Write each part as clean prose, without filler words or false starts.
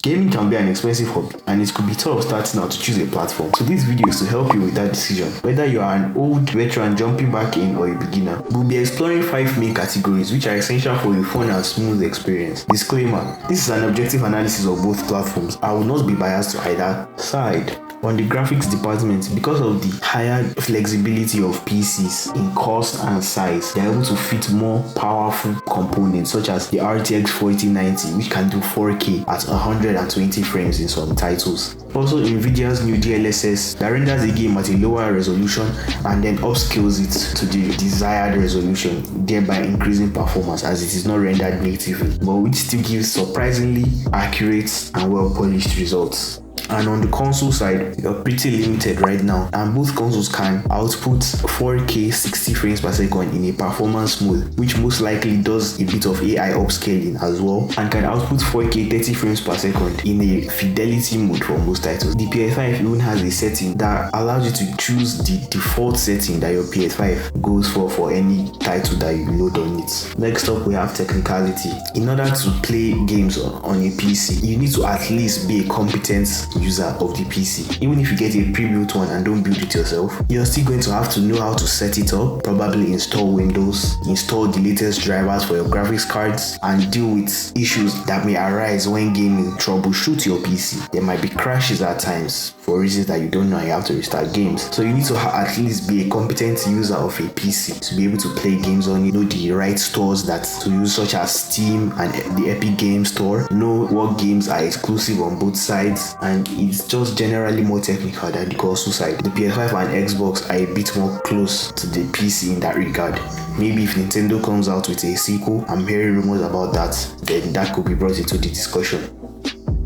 Gaming can be an expensive hobby and it could be tough starting out to choose a platform. So this video is to help you with that decision. Whether you are an old veteran jumping back in or a beginner, we'll be exploring 5 main categories which are essential for a fun and smooth experience. Disclaimer: this is an objective analysis of both platforms. I will not be biased to either side. On the graphics department, because of the higher flexibility of PCs in cost and size, they are able to fit more powerful components such as the RTX 4090, which can do 4K at 120 frames in some titles. Also, Nvidia's new DLSS that renders a game at a lower resolution and then upscales it to the desired resolution, thereby increasing performance as it is not rendered natively, but which still gives surprisingly accurate and well-polished results. And on the console side, they are pretty limited right now, and both consoles can output 4K 60 frames per second in a performance mode, which most likely does a bit of AI upscaling as well, and can output 4K 30 frames per second in a fidelity mode for most titles. The PS5 even has a setting that allows you to choose the default setting that your PS5 goes for any title that you load on it. Next up, we have technicality. In order to play games on a PC, you need to at least be a competent user of the PC. Even if you get a pre-built one and don't build it yourself, you're still going to have to know how to set it up, probably install Windows, install the latest drivers for your graphics cards, and deal with issues that may arise when gaming. Troubleshoot your PC. There might be crashes at times for reasons that you don't know, and you have to restart games. So you need to at least be a competent user of a PC to be able to play games on, the right stores that to use, such as Steam and the Epic Games Store, know what games are exclusive on both sides, and it's just generally more technical than the console side. The PS5 and Xbox are a bit more close to the PC in that regard. Maybe if Nintendo comes out with a sequel, I'm hearing rumors about that, then that could be brought into the discussion.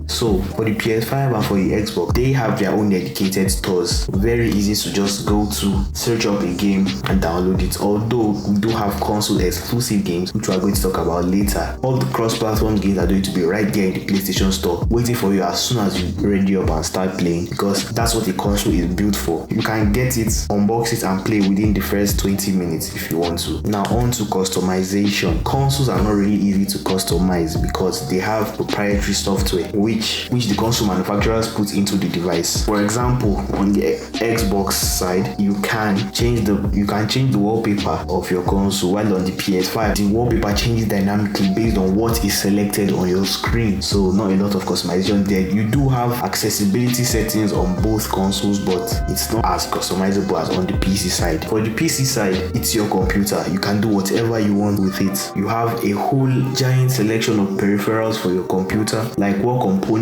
So for the PS5 and for the Xbox, they have their own dedicated stores. Very easy to just go to, search up a game and download it. Although we do have console exclusive games, which we are going to talk about later. All the cross-platform games are going to be right there in the PlayStation Store, waiting for you as soon as you ready up and start playing, because that's what the console is built for. You can get it, unbox it, and play within the first 20 minutes if you want to. Now on to customization. Consoles are not really easy to customize because they have proprietary software which the console manufacturers put into the device. For example, on the Xbox side, you can change the wallpaper of your console, while on the PS5, the wallpaper changes dynamically based on what is selected on your screen. So not a lot of customization there. You do have accessibility settings on both consoles, but it's not as customizable as on the PC side. For the PC side, it's your computer. You can do whatever you want with it. You have a whole giant selection of peripherals for your computer, like what components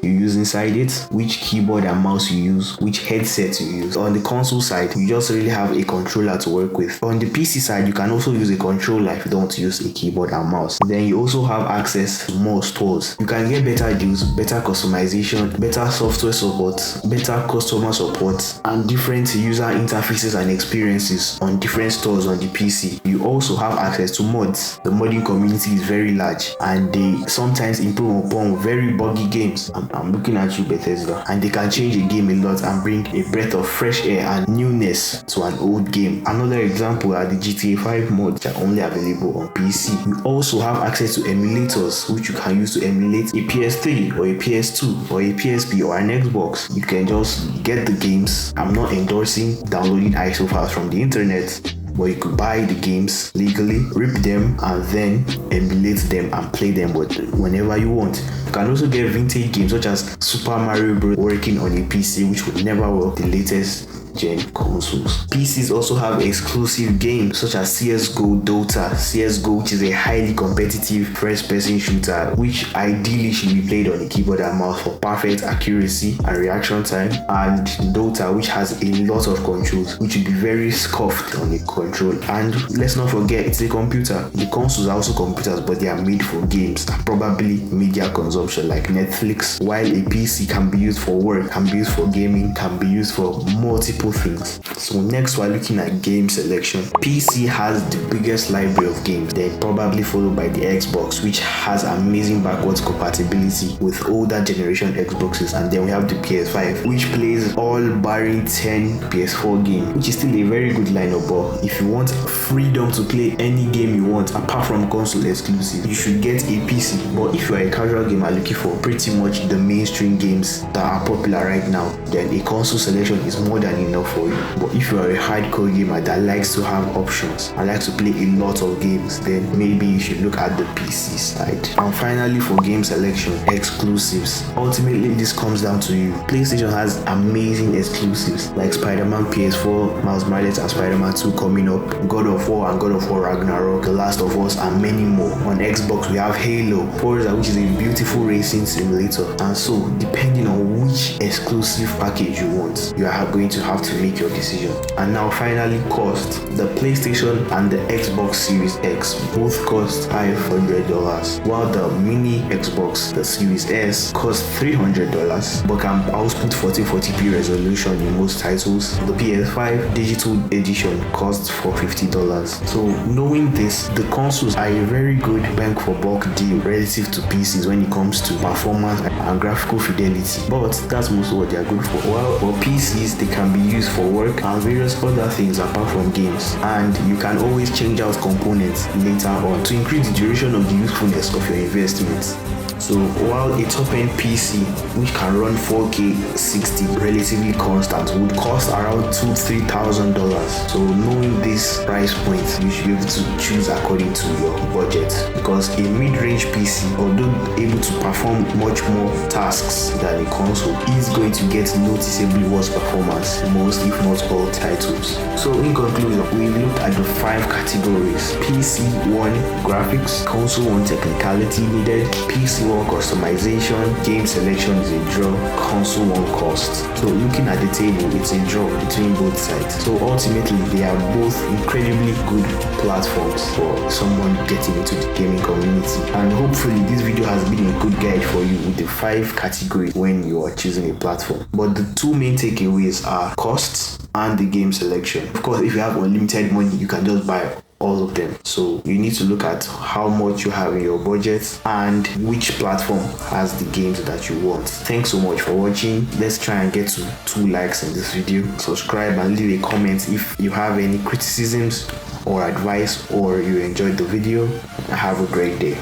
you use inside it, which keyboard and mouse you use, which headset you use. On the console side, you just really have a controller to work with. On the PC side, you can also use a controller if you don't want to use a keyboard and mouse. Then you also have access to more stores. You can get better deals, better customization, better software support, better customer support, and different user interfaces and experiences on different stores on the PC. You also have access to mods. The modding community is very large and they sometimes improve upon very buggy games. I'm looking at you, Bethesda, and they can change a game a lot and bring a breath of fresh air and newness to an old game. Another example are the GTA 5 mods that are only available on PC. You also have access to emulators, which you can use to emulate a PS3 or a PS2 or a PSP or an Xbox. You can just get the games. I'm not endorsing downloading ISO files from the internet, but you could buy the games legally, rip them, and then emulate them and play them whenever you want. You can also get vintage games such as Super Mario Bros. Working on a PC, which would never work the latest gen consoles. PCs also have exclusive games such as CSGO, Dota. CSGO, which is a highly competitive first-person shooter, which ideally should be played on a keyboard and mouse for perfect accuracy and reaction time, and Dota, which has a lot of controls, which would be very scuffed on a control. And let's not forget, it's a computer. The consoles are also computers, but they are made for games and probably media consumption like Netflix, while a PC can be used for work, can be used for gaming, can be used for multiple multiple things. So next we're looking at game selection. PC has the biggest library of games, then probably followed by the Xbox, which has amazing backwards compatibility with older generation Xboxes, and then we have the PS5, which plays all barring 10 PS4 games, which is still a very good lineup. But if you want freedom to play any game you want apart from console exclusive, you should get a PC. But if you are a casual gamer looking for pretty much the mainstream games that are popular right now, then a console selection is more than enough for you. But if you are a hardcore gamer that likes to have options and likes to play a lot of games, then maybe you should look at the PC side. And finally, for game selection, exclusives. Ultimately, this comes down to you. PlayStation has amazing exclusives like Spider-Man PS4, Miles Morales and Spider-Man 2 coming up, God of War and God of War Ragnarok, The Last of Us, and many more. On Xbox, we have Halo, Forza, which is a beautiful racing simulator. And so, depending on which exclusive package you want, you are going to have to make your decision. And now finally, cost. The PlayStation and the Xbox Series X both cost $500, while the mini Xbox, the Series S, costs $300 but can output 1440p resolution in most titles. The PS5 digital edition costs $450. So knowing this, the consoles are a very good bang for buck deal relative to PCs when it comes to performance and graphical fidelity, but that's mostly what they are good for. While for PCs, they can be used for work and various other things apart from games, and you can always change out components later on to increase the duration of the usefulness of your investments. So while a top-end PC which can run 4K 60 relatively constant would cost around $2,000-$3,000, so knowing this price point, you should be able to choose according to your budget, because a mid-range PC, although able to perform much more tasks than a console, is going to get noticeably worse performance in most if not all titles. So in conclusion, we've looked at the 5 categories: PC 1 graphics, console 1 technicality needed, PC 1 customization, game selection is a draw, console 1 cost. So looking at the table, it's a draw between both sides. So ultimately, they are both incredibly good platforms for someone getting into the gaming community. And hopefully this video has been a good guide for you with the 5 categories when you are choosing a platform. But the 2 main takeaways are costs and the game selection. Of course, if you have unlimited money, you can just buy all of them. So you need to look at how much you have in your budget and which platform has the games that you want. Thanks so much for watching. Let's try and get to 2 likes in this video. Subscribe and leave a comment if you have any criticisms or advice or you enjoyed the video. Have a great day.